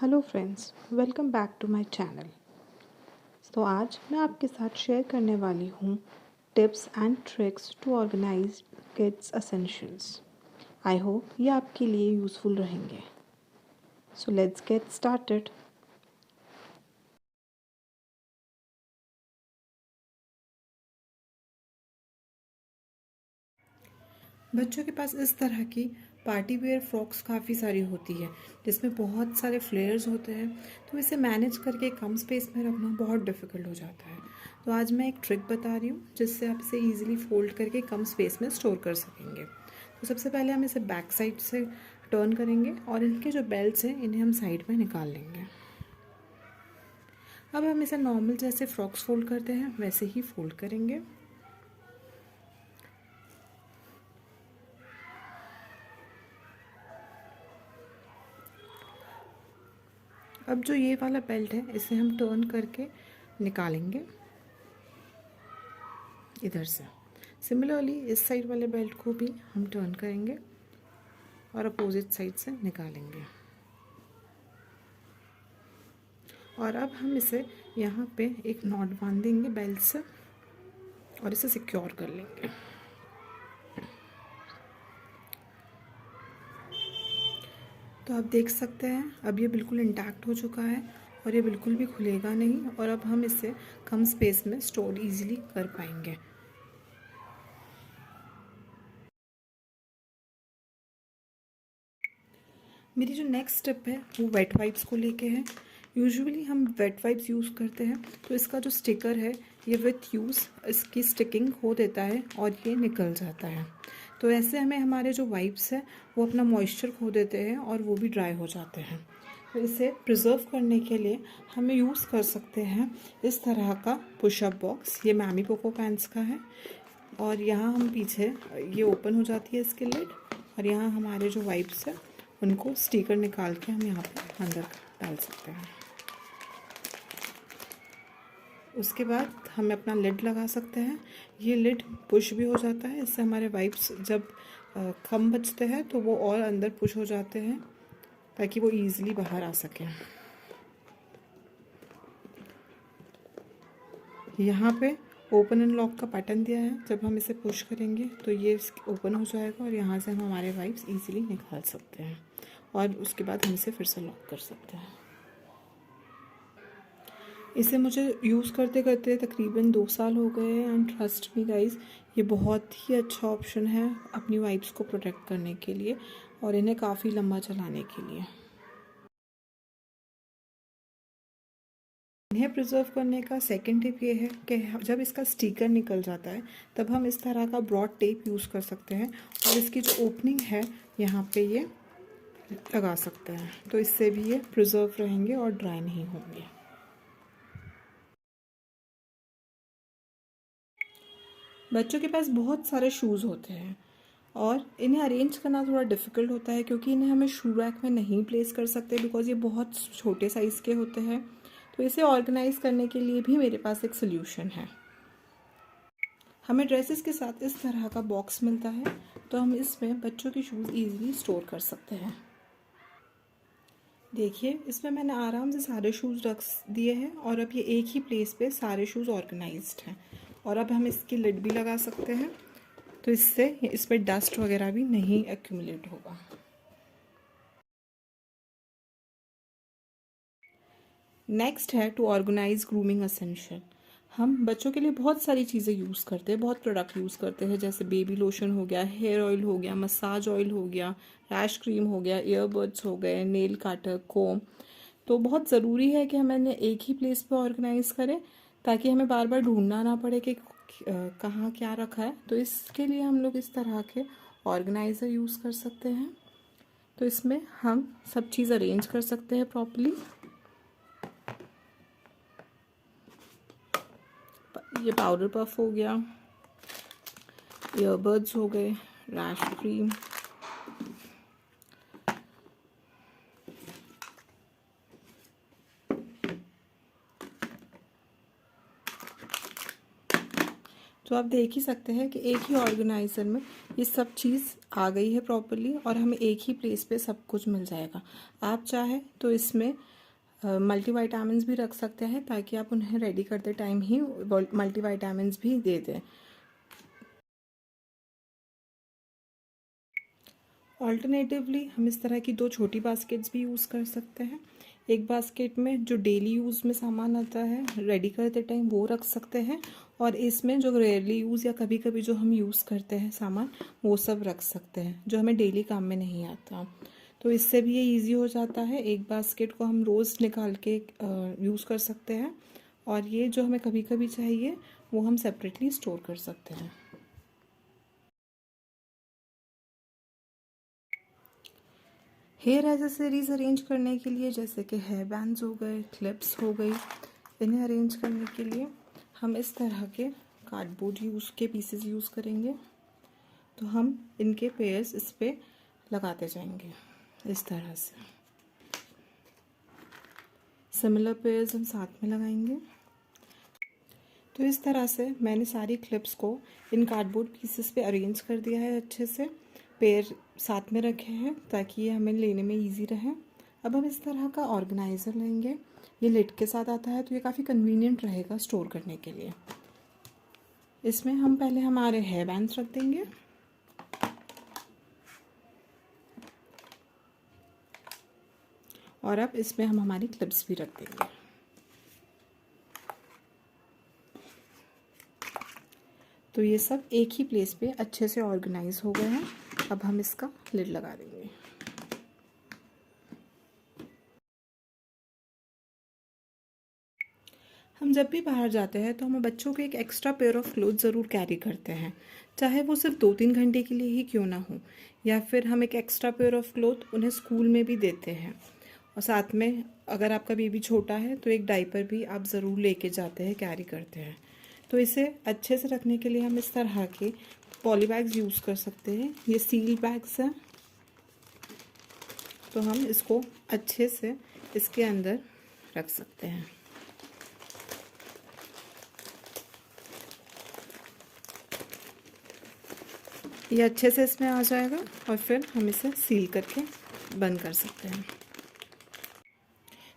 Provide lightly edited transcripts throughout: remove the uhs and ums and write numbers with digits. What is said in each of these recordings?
Hello friends, welcome back to my channel. तो आज मैं आपके साथ शेयर करने वाली हूँ tips and tricks to organise kids essentials. I hope ये आपके लिए यूज़फुल रहेंगे। So let's get started. बच्चों के पास इस तरह की पार्टी वेयर फ्रॉक्स काफ़ी सारी होती है जिसमें बहुत सारे फ्लेयर्स होते हैं, तो इसे मैनेज करके कम स्पेस में रखना बहुत डिफ़िकल्ट हो जाता है। तो आज मैं एक ट्रिक बता रही हूँ जिससे आप इसे ईजिली फोल्ड करके कम स्पेस में स्टोर कर सकेंगे। तो सबसे पहले हम इसे बैक साइड से टर्न करेंगे और इनके जो बेल्ट्स हैं इन्हें हम साइड में निकाल लेंगे। अब हम इसे नॉर्मल जैसे फ्रॉक्स फोल्ड करते हैं वैसे ही फोल्ड करेंगे। अब जो ये वाला बेल्ट है इसे हम टर्न करके निकालेंगे इधर से। सिमिलरली इस साइड वाले बेल्ट को भी हम टर्न करेंगे और अपोजिट साइड से निकालेंगे। और अब हम इसे यहाँ पे एक नॉट बांध देंगे बेल्ट से और इसे सिक्योर कर लेंगे। तो आप देख सकते हैं अब ये बिल्कुल इंटैक्ट हो चुका है और ये बिल्कुल भी खुलेगा नहीं, और अब हम इसे कम स्पेस में स्टोर इजीली कर पाएंगे। मेरी जो नेक्स्ट स्टेप है वो वेट वाइप्स को लेके है। यूजुअली हम वेट वाइप्स यूज़ करते हैं तो इसका जो स्टिकर है ये विथ यूज़ इसकी स्टिकिंग हो देता है और ये निकल जाता है। तो ऐसे हमें हमारे जो वाइप्स है वो अपना मॉइस्चर खो देते हैं और वो भी ड्राई हो जाते हैं। तो इसे प्रिजर्व करने के लिए हमें यूज़ कर सकते हैं इस तरह का पुशअप बॉक्स। ये मैमी पोको पैंट्स का है और यहाँ हम पीछे ये ओपन हो जाती है इसकी लिड, और यहाँ हमारे जो वाइप्स है उनको स्टिकर निकाल के हम यहाँ पर अंदर डाल सकते हैं। उसके बाद हम अपना लिड लगा सकते हैं। ये लिड पुश भी हो जाता है, इससे हमारे वाइप्स जब कम बचते हैं तो वो और अंदर पुश हो जाते हैं ताकि वो ईजिली बाहर आ सके। यहाँ पे ओपन एंड लॉक का पैटर्न दिया है, जब हम इसे पुश करेंगे तो ये ओपन हो जाएगा और यहाँ से हम हमारे वाइप्स इजीली निकाल सकते हैं और उसके बाद हम इसे फिर से लॉक कर सकते हैं। इसे मुझे यूज़ करते करते तकरीबन 2 साल हो गए हैं एंड ट्रस्ट मी गाइस, ये बहुत ही अच्छा ऑप्शन है अपनी वाइप्स को प्रोटेक्ट करने के लिए और इन्हें काफ़ी लंबा चलाने के लिए। इन्हें प्रिजर्व करने का सेकंड टिप ये है कि जब इसका स्टिकर निकल जाता है तब हम इस तरह का ब्रॉड टेप यूज़ कर सकते हैं और इसकी जो ओपनिंग है यहाँ पे ये लगा सकते हैं, तो इससे भी ये प्रिजर्व रहेंगे और ड्राई नहीं होंगे। बच्चों के पास बहुत सारे शूज़ होते हैं और इन्हें अरेंज करना थोड़ा डिफ़िकल्ट होता है क्योंकि इन्हें हमें शू रैक में नहीं प्लेस कर सकते बिकॉज़ ये बहुत छोटे साइज़ के होते हैं। तो इसे ऑर्गेनाइज़ करने के लिए भी मेरे पास एक सोल्यूशन है। हमें ड्रेसेस के साथ इस तरह का बॉक्स मिलता है, तो हम इसमें बच्चों के शूज़ ईजिली स्टोर कर सकते हैं। देखिए इसमें मैंने आराम से सारे शूज़ रख दिए हैं और अब ये एक ही प्लेस पे सारे शूज़ ऑर्गेनाइज्ड हैं। और अब हम इसकी लिड भी लगा सकते हैं, तो इससे इस पर डस्ट वगैरह भी नहीं एक्यूमुलेट होगा। नेक्स्ट है टू ऑर्गेनाइज ग्रूमिंग एसेंशियल। हम बच्चों के लिए बहुत सारी चीज़ें यूज़ करते हैं, बहुत प्रोडक्ट यूज़ करते हैं, जैसे बेबी लोशन हो गया, हेयर ऑयल हो गया, मसाज ऑयल हो गया, रैश क्रीम हो गया, ईयरबड्स हो गए, नेल काटर, कोम। तो बहुत ज़रूरी है कि हम इन्हें एक ही प्लेस पे ऑर्गेनाइज करें ताकि हमें बार बार ढूंढना ना पड़े कि कहाँ क्या रखा है। तो इसके लिए हम लोग इस तरह के ऑर्गेनाइज़र यूज़ कर सकते हैं। तो इसमें हम सब चीज़ अरेंज कर सकते हैं प्रॉपर्ली। ये पाउडर पफ हो गया, ईयरबड्स हो गए, रैश क्रीम, तो आप देख ही सकते हैं कि एक ही ऑर्गेनाइज़र में ये सब चीज़ आ गई है प्रॉपर्ली और हमें एक ही प्लेस पे सब कुछ मिल जाएगा। आप चाहे तो इसमें मल्टीविटामिन्स भी रख सकते हैं ताकि आप उन्हें रेडी करते टाइम ही मल्टीविटामिन्स भी दे दें। ऑल्टरनेटिवली हम इस तरह की 2 छोटी बास्केट्स भी यूज़ कर सकते हैं। एक बास्केट में जो डेली यूज़ में सामान आता है रेडी करते टाइम वो रख सकते हैं, और इसमें जो रेयरली यूज़ या कभी कभी जो हम यूज़ करते हैं सामान वो सब रख सकते हैं जो हमें डेली काम में नहीं आता। तो इससे भी ये इजी हो जाता है। एक बास्केट को हम रोज़ निकाल के यूज़ कर सकते हैं, और ये जो हमें कभी कभी चाहिए वो हम सेपरेटली स्टोर कर सकते हैं। हेयर एसेसरीज़ अरेंज करने के लिए, जैसे कि हेयर बैंड्स हो गए, क्लिप्स हो गई, इन्हें अरेंज करने के लिए हम इस तरह के कार्डबोर्ड पीसेस यूज़ करेंगे। तो हम इनके पेयर्स इस पे लगाते जाएंगे इस तरह से। सिमिलर पेयर्स हम साथ में लगाएंगे। तो इस तरह से मैंने सारी क्लिप्स को इन कार्डबोर्ड पीसेस पे अरेंज कर दिया है अच्छे से। पेयर साथ में रखे हैं ताकि ये हमें लेने में इजी रहे। अब हम इस तरह का ऑर्गेनाइज़र लेंगे। ये लिड के साथ आता है तो ये काफ़ी कन्वीनियंट रहेगा स्टोर करने के लिए। इसमें हम पहले हमारे हेयर बैंड्स रख देंगे, और अब इसमें हम हमारी क्लिप्स भी रख देंगे। तो ये सब एक ही प्लेस पे अच्छे से ऑर्गेनाइज हो गए हैं। अब हम इसका लिड लगा देंगे। हम जब भी बाहर जाते हैं तो हम बच्चों को एक एक्स्ट्रा पेयर ऑफ क्लोथ ज़रूर कैरी करते हैं, चाहे वो सिर्फ 2-3 घंटे के लिए ही क्यों ना हो, या फिर हम एक एक्स्ट्रा पेयर ऑफ क्लोथ उन्हें स्कूल में भी देते हैं। और साथ में अगर आपका बेबी छोटा है तो एक डायपर भी आप ज़रूर लेके जाते हैं, कैरी करते हैं। तो इसे अच्छे से रखने के लिए हम इस तरह के पॉली बैग्स यूज़ कर सकते हैं। ये सील बैग्स हैं, तो हम इसको अच्छे से इसके अंदर रख सकते हैं। ये अच्छे से इसमें आ जाएगा और फिर हम इसे सील करके बंद कर सकते हैं।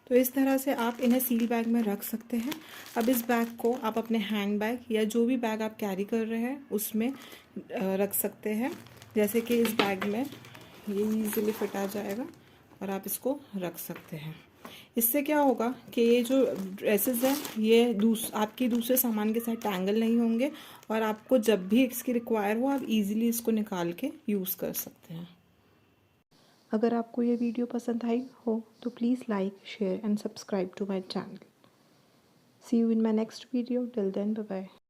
तो इस तरह से आप इन्हें सील बैग में रख सकते हैं। अब इस बैग को आप अपने हैंड बैग या जो भी बैग आप कैरी कर रहे हैं उसमें रख सकते हैं। जैसे कि इस बैग में ये इजीली फिट आ जाएगा और आप इसको रख सकते हैं। इससे क्या होगा कि ये जो ड्रेसेस हैं ये आपके दूसरे सामान के साथ टैंगल नहीं होंगे, और आपको जब भी इसकी रिक्वायर हो आप इजीली इसको निकाल के यूज़ कर सकते हैं। अगर आपको ये वीडियो पसंद आई हो तो please like, share and subscribe to my channel. See you in my next video. Till then, bye bye.